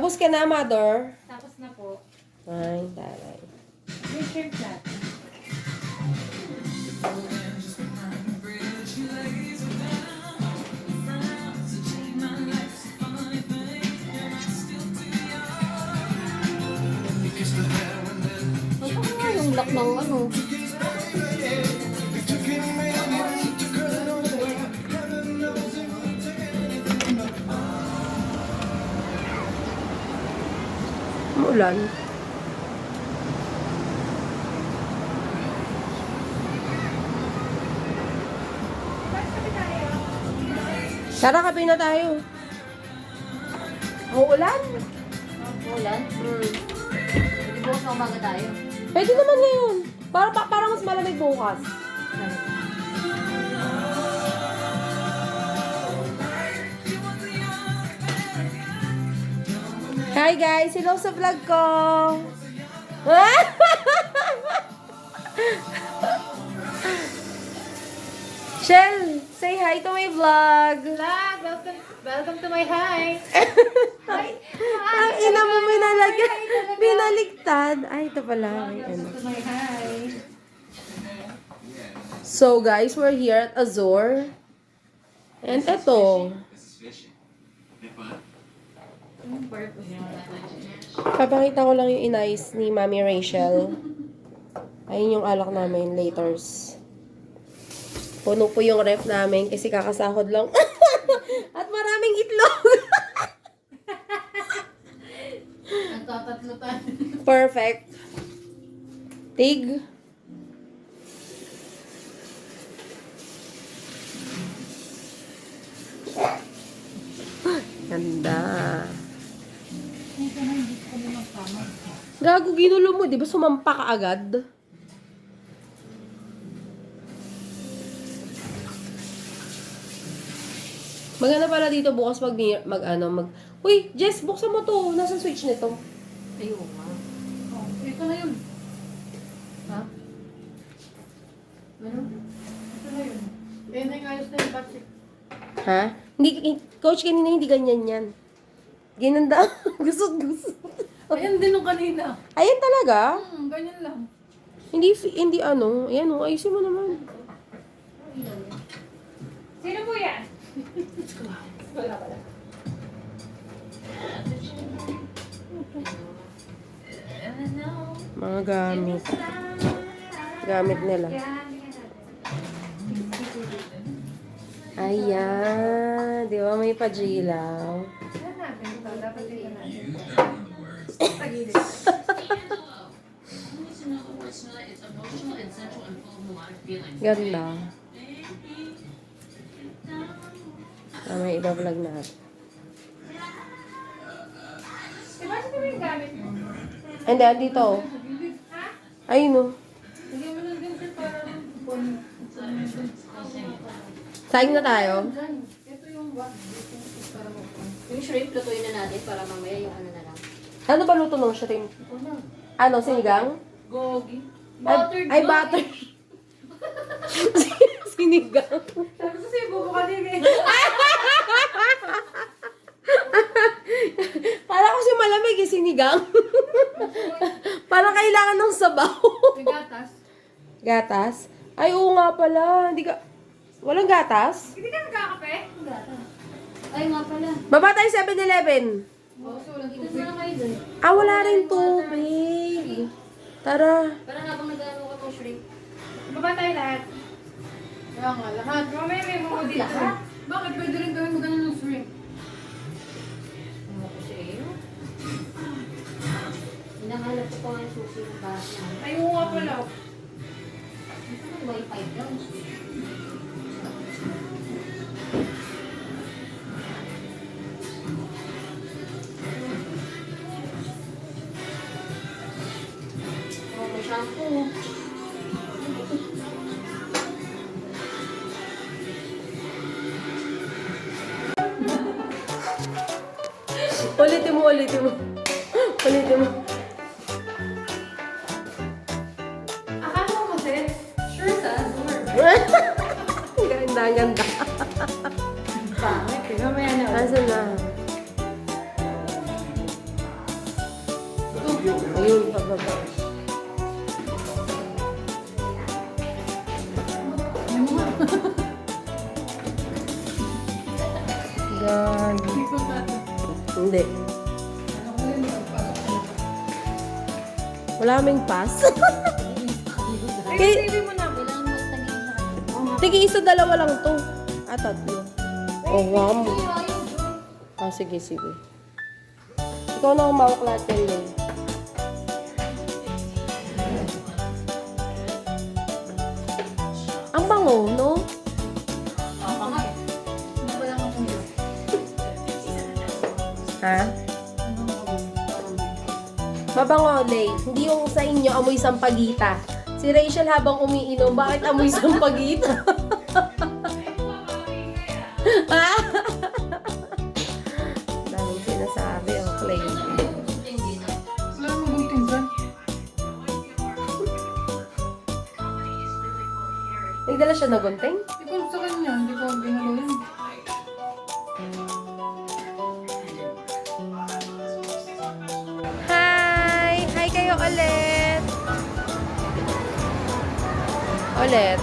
Tapos ka na, mother? Tapos na po. Ay, taray. Yung shrimp natin. Ano nga yung lock ng ano? Umulan. Tara, kape na tayo. Uulan? Ulan? Hindi bukas na umaga tayo. Pwede naman ngayon. Para mas malamig bukas. Hi guys! Hello sa vlog ko! Shell! Say hi to my vlog! Vlog! Welcome to my hi! Hi! Ang ina mo binaligtad. Ay, ito pala. Ay, ano. Welcome to my hi! So guys, we're here at Azor. And eto. Papakita ko lang yung inayos ni Mami Rachel. Ayun yung alak namin, laters. Puno po yung ref namin kasi kakasahod lang. At maraming itlog. Nagtatatlo tayo. Perfect. Tig. Ganda. Gago, ginulo mo. Di ba sumampa ka agad? Maganda pala dito bukas Uy, Jess, buksan mo to. Nasaan switch nito? Ayun nga. Oh, ito na yun. Ha? Ano? Ito na yun. Ayun na yung ayos na yung battery. Ha? Coach, kanina hindi ganyan yan. Ginanda. Gusto. Ayan din nung kanina. Ayan talaga? Ganyan lang. Hindi ano. Ayan o, ayusin mo naman. Sino po yan? Wala pala. Mga gamit. Gamit nila. Ayan. Di ba may pajilaw? Saan natin ito? Dapat dito natin. Ganda. May iba-vlog natin. Diba sino yung gamit mo? Hindi, dito. Ha? Ayun o. Hindi mo lang ganito para Saing na tayo. ito yung wax. Para mo. Yung shrimp, lutuin na natin para mamaya yung ano na lang. Ano ba luto ng shrimp? Ito na. Ano, sinigang? Gogi. Buttered Ay, goat. butter. Sinigang. Sabi ko sa'yo, bubo ka din eh. Para kasi malamig eh, sinigang. Para kailangan ng sabaw. May gatas. Gatas? Ay, oo nga pala. Hindi ka... Walang gatas? Hindi ka nagkakape? Ay, nga pala. Baba tayo 7-Eleven. Oo, so walang Dito tubig. na kayo dun. Ah, wala rin tubig. Tara. Para habang nag-ano ka po shrimp. Baba tayo lahat. Kaya nga, lahat. Mamaya may mga dito. Lahat? Bakit pwede rin gawin mo ganun ng shrimp? Ano ko sa iyo? Hinahanap ko pa nga yung susi ng bahay namin. Ay, oo nga pala. Ito may wifi daw. Oh, may shampoo. Ulitin mo. Ulitin mo. Akala ko kasi, sure sa, Ang ganda. Pangit eh, mamaya na. Asan na? Yun, pababa. Yan. Hindi. Wala kaming pass. Ay, baby mo na. Kailangan mo tagin sa kanya. Tigi isa, dalawa lang to. Ah, tatlo. Oh, wow. Ayaw. Ah, sige, sige. Ikaw na humawak lahat yan din. Ang bango, no? Papa nga eh. Ano ba lang ako yun? Ha? Mabango, Lay. Hindi yung sa inyo amoy sampagita. Si Rachel habang umiinom, bakit amoy sampagita? Daming sinasabi ang claim. Wala namang gunting dyan. Nagdala siya na gunting? Ikaw sa kanya, hindi ko ginalo yun. Hi! Hi kayo ulit! Ulit.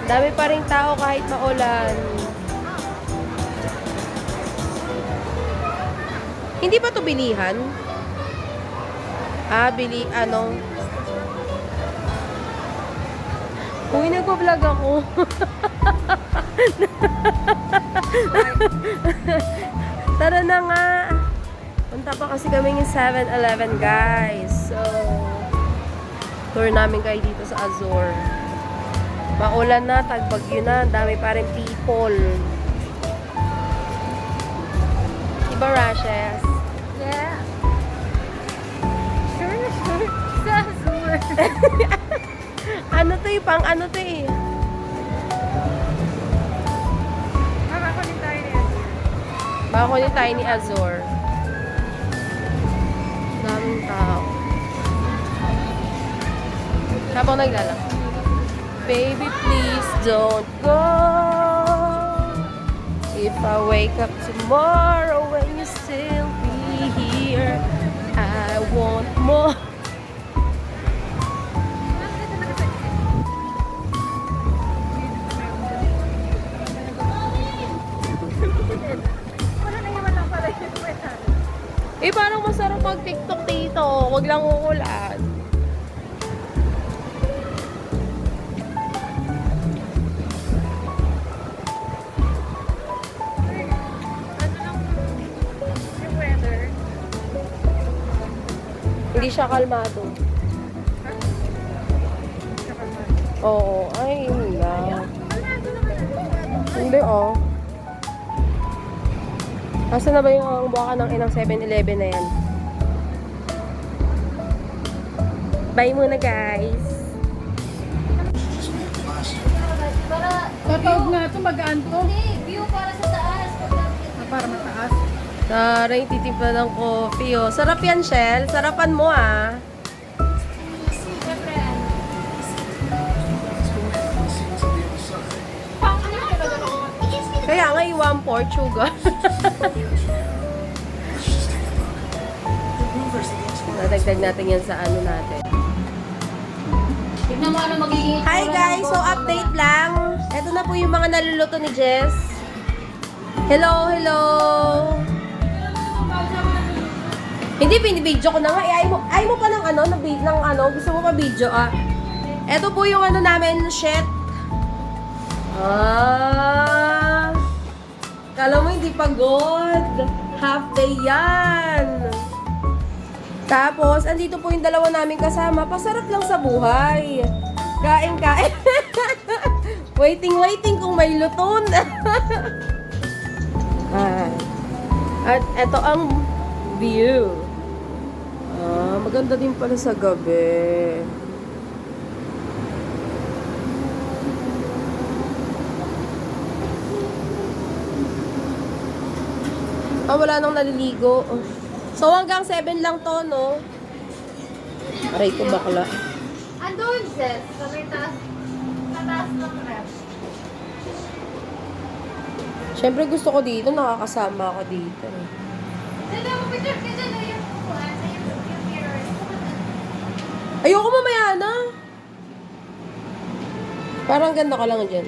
Dami pa rin tao kahit maulan. Hindi ba to bilihan? Ah, ano? Uy, nagpa-vlog ako. Tara na nga. Punta pa kasi kami ng 7-Eleven, guys. So, tour namin kayo dito sa Azure. Maulan na, tagbagyo na. Ang dami pa rin people. Diba, Rashes? Yeah. Sure. Sa Azure. Ano to eh? Pang ano to eh? Makakunin tayo niyan. Baka kunin tayo ni Azure. Daming tao. Habang naglalak. Baby, please don't go. If I wake up tomorrow when you still be here, I want more. Wala na iwan lang pala yung kwenta. Eh, parang masarap mag-TikTok dito. Huwag lang uulan. Ano lang yung weather? Hindi siya kalmado. Oo. Ay, hindi lang. Hindi, oh. Asa na ba yung buka ng inang 7-Eleven na yan? Bye muna, guys. Para Tatawag na ito, magaan to. hindi, view para sa taas. Para mataas. Taray, titimpla ng coffee, oh. Sarap yan, Shell. Sarapan mo, ah. Siyempre, ano. Kaya nga, yung 1/4 sugar. Nadagdag natin yan sa ano natin. Tignan mo ano magiging itsura Hi ng guys! So bowl update mamaya. lang. Ito na po yung mga naluluto ni Jess. Hello, hello! Hindi, pinibidyo ko na nga. Eh, ayaw mo pa ng ano, ng ano, gusto mo pa video, ah. Ito po yung ano namin, shit. Ah! Kala mo hindi pagod. Half day yan. Tapos, andito po yung dalawa namin kasama. Pasarap lang sa buhay. Kain, kain. Waiting kung may luton. Ah. At eto ang view. Ah, maganda din pala sa gabi. Ah, wala nang naliligo. So, hanggang 7 lang to, no? Aray ko bakla. Andun, Sis. Sa may taas. Sa taas ng ref. Siyempre gusto ko dito, nakakasama ako dito. Dala mo picture ka dyan. Yung upuan. Yung mirrors. Ayoko mamaya na. Parang ganda ka lang dyan.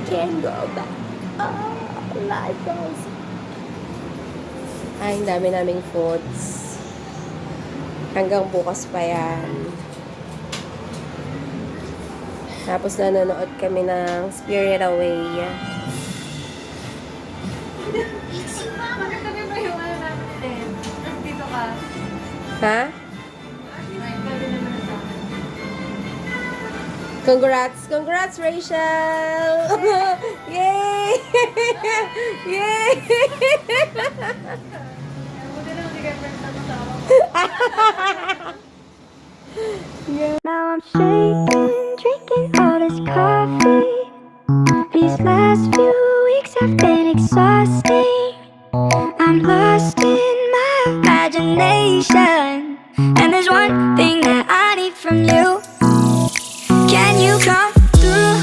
Can't go back. Oh, life goes. Ay, ang dami naming foods. Hanggang bukas pa yan. Tapos nanonood kami ng Spirit Away. Magkatabi ba yung ano namin din? Tapos dito ka. Ha? Gabi naman na sa akin. Congrats! Congrats, Rachel! Yay! Yay! Buti lang hindi kayo friends na kasama ko. Now I'm shaking, drinking all this coffee. These last few weeks have been exhausting. I'm lost in my imagination, and there's one thing that I need from you. Can you come through?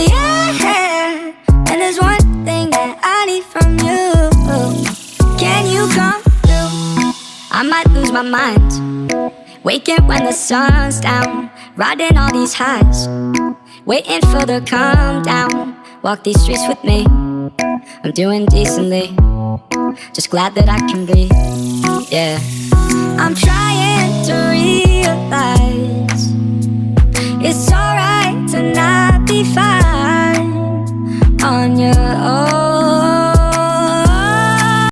Yeah. And there's one thing that I need from you. Can you come through? I might lose my mind, waking when the sun's down, riding all these highs, waiting for the calm down. Walk these streets with me, I'm doing decently, just glad that I can breathe. Yeah, I'm trying to realize it's alright to not be fine on your